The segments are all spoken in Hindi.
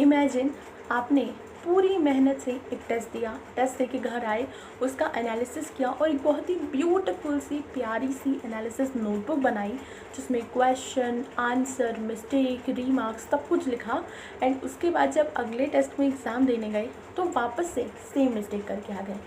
इमेजिन आपने पूरी मेहनत से एक टेस्ट दिया, टेस्ट दे के घर आए, उसका एनालिसिस किया और एक बहुत ही ब्यूटीफुल सी प्यारी सी एनालिसिस नोटबुक बनाई जिसमें क्वेश्चन, आंसर, मिस्टेक, रीमार्क्स सब कुछ लिखा। एंड उसके बाद जब अगले टेस्ट में एग्ज़ाम देने गए तो वापस से सेम मिस्टेक करके आ गए।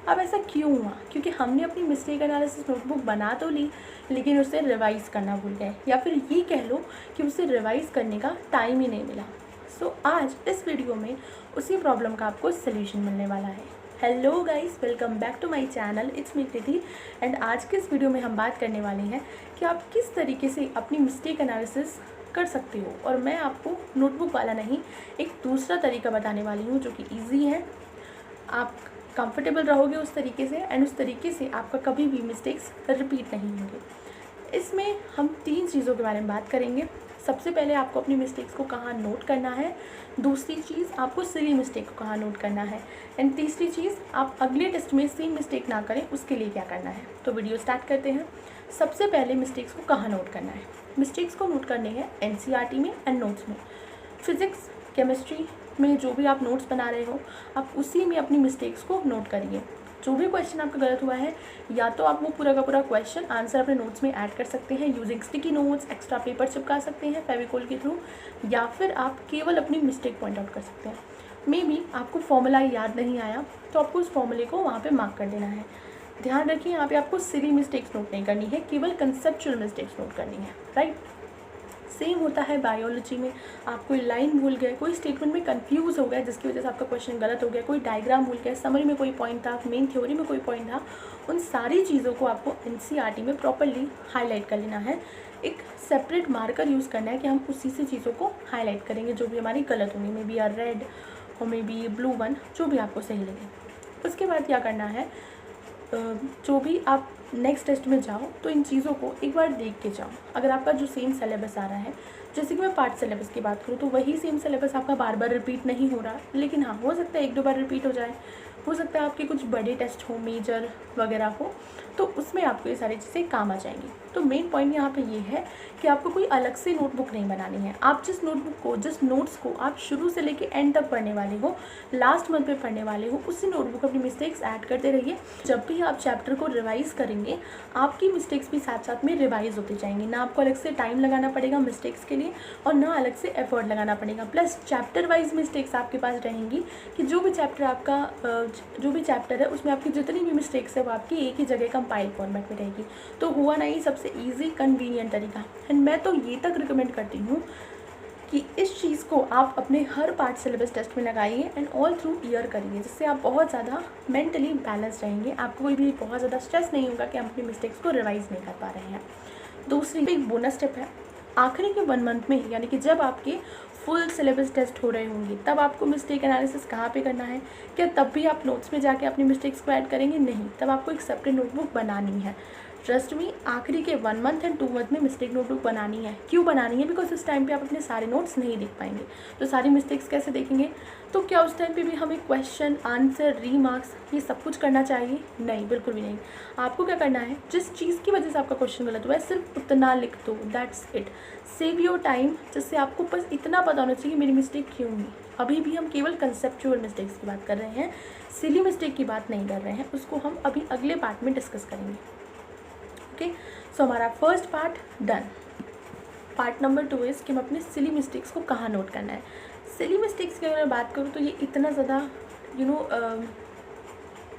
अब ऐसा क्यों हुआ? क्योंकि हमने अपनी मिस्टेक एनालिसिस नोटबुक बना तो ली लेकिन उसे रिवाइज़ करना भूल गए, या फिर ये कह लो कि उसे रिवाइज़ करने का टाइम ही नहीं मिला। सो आज इस वीडियो में उसी प्रॉब्लम का आपको सलूशन मिलने वाला है। Hello guys, welcome back to my channel, it's me Kriti. And आज के इस वीडियो में हम बात करने वाले हैं कि आप किस तरीके से अपनी मिस्टेक एनालिसिस कर सकते हो। और मैं आपको नोटबुक वाला नहीं, एक दूसरा तरीका बताने वाली हूँ जो कि ईजी है। आप कंफर्टेबल रहोगे उस तरीके से, एंड उस तरीके से आपका कभी भी मिस्टेक्स रिपीट नहीं होंगे। इसमें हम 3 चीज़ों के बारे में बात करेंगे। सबसे पहले आपको अपनी मिस्टेक्स को कहाँ नोट करना है, दूसरी चीज़ आपको सिली मिस्टेक को कहाँ नोट करना है, एंड तीसरी चीज़ आप अगले टेस्ट में सेम मिस्टेक ना करें उसके लिए क्या करना है। तो वीडियो स्टार्ट करते हैं। सबसे पहले मिस्टेक्स को कहाँ नोट करना है। मिस्टेक्स को नोट करने हैं एनसीईआरटी में एंड नोट्स में। फिज़िक्स, केमिस्ट्री में जो भी आप नोट्स बना रहे हो आप उसी में अपनी मिस्टेक्स को नोट करिए। जो भी क्वेश्चन आपका गलत हुआ है या तो आप वो पूरा का पूरा क्वेश्चन आंसर अपने नोट्स में ऐड कर सकते हैं using sticky notes, extra paper चिपका सकते हैं फेविकोल के थ्रू, या फिर आप केवल अपनी मिस्टेक पॉइंट आउट कर सकते हैं। मे बी आपको फॉर्मूला याद नहीं आया तो आपको उस फॉर्मूले को वहाँ पे मार्क कर देना है। ध्यान रखिए यहाँ पे आपको सिली मिस्टेक्स नोट नहीं करनी है, केवल कंसेप्चुअल मिस्टेक्स नोट करनी है, राइट। सेम होता है बायोलॉजी में। आप कोई लाइन भूल गए, कोई स्टेटमेंट में कंफ्यूज हो गया जिसकी वजह से आपका क्वेश्चन गलत हो गया, कोई डायग्राम भूल गया, समरी में कोई पॉइंट था, मेन थ्योरी में कोई पॉइंट था, उन सारी चीज़ों को आपको एनसीईआरटी में प्रॉपरली हाईलाइट कर लेना है। एक सेपरेट मार्कर यूज़ करना है कि हम उसी से चीज़ों को हाईलाइट करेंगे जो भी हमारी गलत होंगी, मे बी रेड और मे बी ब्लू वन, जो भी आपको सही लगे। उसके बाद क्या करना है, जो भी आप नेक्स्ट टेस्ट में जाओ तो इन चीज़ों को एक बार देख के जाओ। अगर आपका जो सेम सिलेबस आ रहा है, जैसे कि मैं पार्ट सिलेबस की बात करूँ तो वही सेम सिलेबस आपका बार बार रिपीट नहीं हो रहा, लेकिन हाँ हो सकता है 1-2 बार रिपीट हो जाए। हो सकता है आपके कुछ बड़े टेस्ट हो, मेजर वगैरह हो, तो उसमें आपको ये सारी चीज़ें काम आ जाएंगी। तो मेन पॉइंट यहाँ पे ये है कि आपको कोई अलग से नोटबुक नहीं बनानी है। आप जिस नोटबुक को, जिस नोट्स को आप शुरू से लेके एंड तक पढ़ने वाले हो, लास्ट मंथ में पढ़ने वाले हो, उसी नोटबुक अपनी मिस्टेक्स ऐड करते रहिए। जब भी आप चैप्टर को रिवाइज करेंगे आपकी मिस्टेक्स भी साथ साथ में रिवाइज होती जाएंगी। ना आपको अलग से टाइम लगाना पड़ेगा मिस्टेक्स के लिए और ना अलग से एफर्ट लगाना पड़ेगा। प्लस चैप्टर वाइज मिस्टेक्स आपके पास रहेंगी कि जो भी चैप्टर आपका जो भी चैप्टर है उसमें आपकी जितनी भी मिस्टेक्स है वो आपकी एक ही जगह कंपाइल फॉर्मेट में रहेगी। तो हुआ नहीं सबसे ईजी कन्वीनियंट तरीका। एंड मैं तो ये तक रिकमेंड करती हूँ कि इस चीज़ को आप अपने हर पार्ट सिलेबस टेस्ट में लगाइए एंड ऑल थ्रू ईयर करिए, जिससे आप बहुत ज़्यादा मेंटली बैलेंस रहेंगे। आपको कोई भी बहुत ज़्यादा स्ट्रेस नहीं होगा कि हम अपनी मिस्टेक्स को रिवाइज़ नहीं कर पा रहे हैं। दूसरी एक बोनस टिप है, आखिरी के 1 मंथ में, यानी कि जब आपके फुल सिलेबस टेस्ट हो रहे होंगे तब आपको मिस्टेक एनालिसिस कहाँ पे करना है। क्या तब भी आप नोट्स में जाके अपनी मिस्टेक्स को ऐड करेंगे? नहीं, तब आपको एक सेपरेट नोटबुक बनानी है। ट्रस्ट मी, आखिरी के 1 मंथ एंड 2 मंथ में मिस्टेक नोटबुक बनानी है। क्यों बनानी है? बिकॉज उस टाइम पे आप अपने सारे नोट्स नहीं देख पाएंगे, तो सारी मिस्टेक्स कैसे देखेंगे? तो क्या उस टाइम पे भी हमें क्वेश्चन, आंसर, रीमार्क्स ये सब कुछ करना चाहिए? नहीं, बिल्कुल भी नहीं। आपको क्या करना है, जिस चीज़ की वजह से आपका क्वेश्चन गलत हुआ है सिर्फ उतना लिख दो, that's it. Save your time, जिससे आपको बस इतना पता होना चाहिए मेरी मिस्टेक क्यों हुई। अभी भी हम केवल कंसेप्चुअल मिस्टेक्स की बात कर रहे हैं, सिली मिस्टेक की बात नहीं कर रहे हैं, उसको हम अभी अगले पार्ट में डिस्कस करेंगे। ओके, सो हमारा first part done. Part number 2 is कि हम अपने सिली मिस्टेक्स को कहाँ नोट करना है। सिली मिस्टेक्स की अगर मैं बात करूँ तो ये इतना ज़्यादा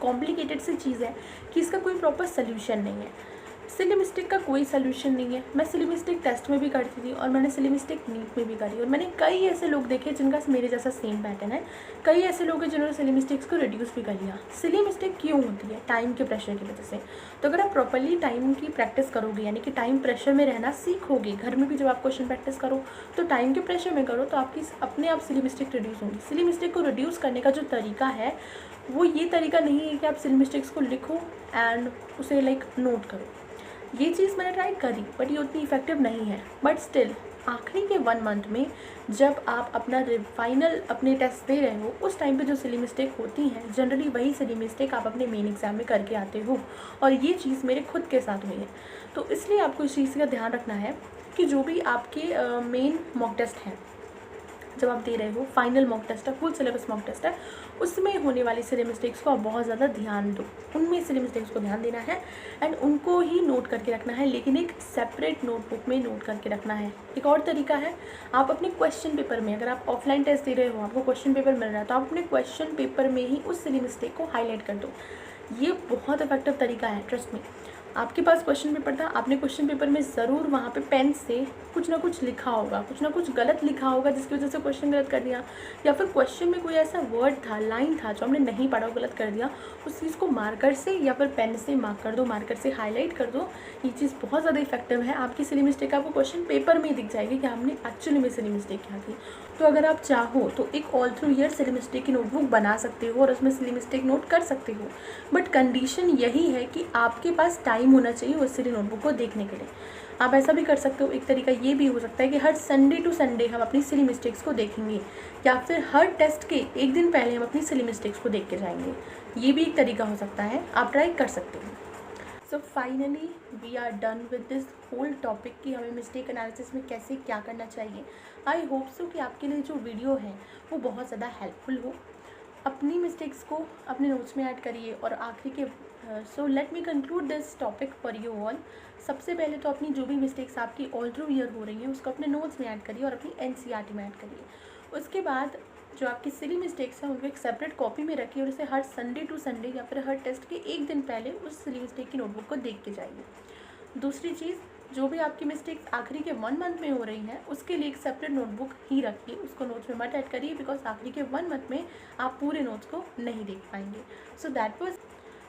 कॉम्प्लिकेटेड सी चीज़ है कि इसका कोई प्रॉपर सोल्यूशन नहीं है। सिली मिस्टेक का कोई सोल्यूशन नहीं है। मैं सिली मिस्टेक टेस्ट में भी करती थी और मैंने सिली मिस्टेक नीट में भी करी, और मैंने कई ऐसे लोग देखे जिनका मेरे जैसा सेम पैटर्न है। कई ऐसे लोग हैं जिन्होंने सिली मिस्टेक्स को रिड्यूस भी कर लिया। सिली मिस्टेक क्यों होती है? टाइम के प्रेशर की वजह से। तो अगर आप प्रॉपरली टाइम की प्रैक्टिस करोगे, यानी कि टाइम प्रेशर में रहना सीखोगे, घर में भी जब आप क्वेश्चन प्रैक्टिस करो तो टाइम के प्रेशर में करो, तो आपकी अपने आप सिली मिस्टेक रिड्यूस होगी। सिली मिस्टेक को रिड्यूस करने का जो तरीका है वो ये तरीका नहीं है कि आप सिली मिस्टेक्स को लिखो एंड उसे नोट करो। ये चीज़ मैंने ट्राई करी बट ये उतनी इफेक्टिव नहीं है। बट स्टिल आखिरी के 1 मंथ में जब आप अपना फाइनल अपने टेस्ट दे रहे हो उस टाइम पे जो सिली मिस्टेक होती हैं, जनरली वही सिली मिस्टेक आप अपने मेन एग्ज़ाम में करके आते हो, और ये चीज़ मेरे खुद के साथ हुई है। तो इसलिए आपको इस चीज़ का ध्यान रखना है कि जो भी आपके मेन मॉक टेस्ट हैं जब आप दे रहे हो, फाइनल मॉक टेस्ट है, फुल सिलेबस मॉक टेस्ट है, उसमें होने वाली सिली मिस्टेक्स को आप बहुत ज़्यादा ध्यान दो, उनमें सिली मिस्टेक्स को ध्यान देना है एंड उनको ही नोट करके रखना है, लेकिन एक सेपरेट नोटबुक में नोट करके रखना है। एक और तरीका है, आप अपने क्वेश्चन पेपर में, अगर आप ऑफलाइन टेस्ट दे रहे हो, आपको क्वेश्चन पेपर मिल रहा है, तो आप अपने क्वेश्चन पेपर में ही उस सिली मिस्टेक को हाईलाइट कर दो। ये बहुत इफेक्टिव तरीका है, ट्रस्ट में। आपके पास क्वेश्चन पेपर था, आपने क्वेश्चन पेपर में ज़रूर वहाँ पे पेन से कुछ ना कुछ लिखा होगा, कुछ ना कुछ गलत लिखा होगा जिसकी वजह से क्वेश्चन गलत कर दिया, या फिर क्वेश्चन में कोई ऐसा वर्ड था, लाइन था जो हमने नहीं पढ़ा, गलत कर दिया। उस चीज़ को मार्कर से या फिर पेन से मार्क कर दो, मार्कर से हाईलाइट कर दो। ये चीज़ बहुत ज़्यादा इफेक्टिव है। आपकी सिली मिस्टेक आपको क्वेश्चन पेपर में ही दिख जाएगी कि हमने एक्चुअली में सिली मिस्टेक क्या थी। तो अगर आप चाहो तो एक all through year silly mistake की नोटबुक बना सकते हो और उसमें सिली मिस्टेक नोट कर सकते हो, बट कंडीशन यही है कि आपके पास टाइम होना चाहिए उस सिली नोटबुक को देखने के लिए। आप ऐसा भी कर सकते हो, एक तरीका ये भी हो सकता है कि हर संडे टू संडे हम अपनी सिली मिस्टेक्स को देखेंगे, या फिर हर टेस्ट के एक दिन पहले हम अपनी सिली मिस्टेक्स को देख के जाएंगे। ये भी एक तरीका हो सकता है, आप ट्राई कर सकते हो। So finally we are done with this whole topic कि हमें मिस्टेक एनालिसिस में कैसे क्या करना चाहिए। आई होप सो कि आपके लिए जो वीडियो है वो बहुत ज़्यादा हेल्पफुल हो। अपनी मिस्टेक्स को अपने नोट्स में ऐड करिए और आखिरी के so let me conclude this topic for you all. सबसे पहले तो अपनी जो भी मिस्टेक्स आपकी ऑल थ्रू ईयर हो रही हैं उसको अपने नोट्स में ऐड करिए और अपनी एनसीईआरटी में ऐड करिए। उसके बाद जो आपकी सिली मिस्टेक्स हैं उनको एक सेपरेट कॉपी में रखिए और उसे हर संडे टू संडे या फिर हर टेस्ट के एक दिन पहले उस सिली मिस्टेक की नोटबुक को देख के जाइए। दूसरी चीज़, जो भी आपकी मिस्टेक्स आखिरी के 1 मंथ में हो रही हैं उसके लिए एक सेपरेट नोटबुक ही रखिए, उसको नोट्स में मत ऐड करिए, बिकॉज आखिरी के 1 मंथ में आप पूरे नोट्स को नहीं देख पाएंगे। So that was,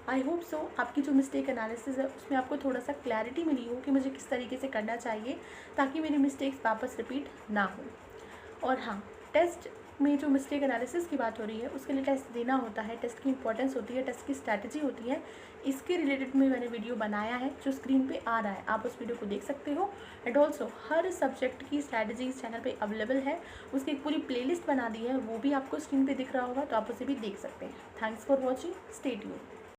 I hope so आपकी जो मिस्टेक एनालिसिस है उसमें आपको थोड़ा सा क्लैरिटी मिली हो कि मुझे किस तरीके से करना चाहिए ताकि मेरी मिस्टेक्स वापस रिपीट ना हो। और हाँ, टेस्ट में जो मिस्टेक एनालिसिस की बात हो रही है उसके लिए टेस्ट देना होता है, टेस्ट की इंपॉर्टेंस होती है, टेस्ट की स्ट्रैटेजी होती है, इसके रिलेटेड में मैंने वीडियो बनाया है जो स्क्रीन पे आ रहा है, आप उस वीडियो को देख सकते हो। एंड ऑल्सो हर सब्जेक्ट की स्ट्रैटेजी इस चैनल पे अवेलेबल है, उसकी एक पूरी प्लेलिस्ट बना दी है, वो भी आपको स्क्रीन पे दिख रहा होगा, तो आप उसे भी देख सकते हैं। Thanks for watching, stay tuned.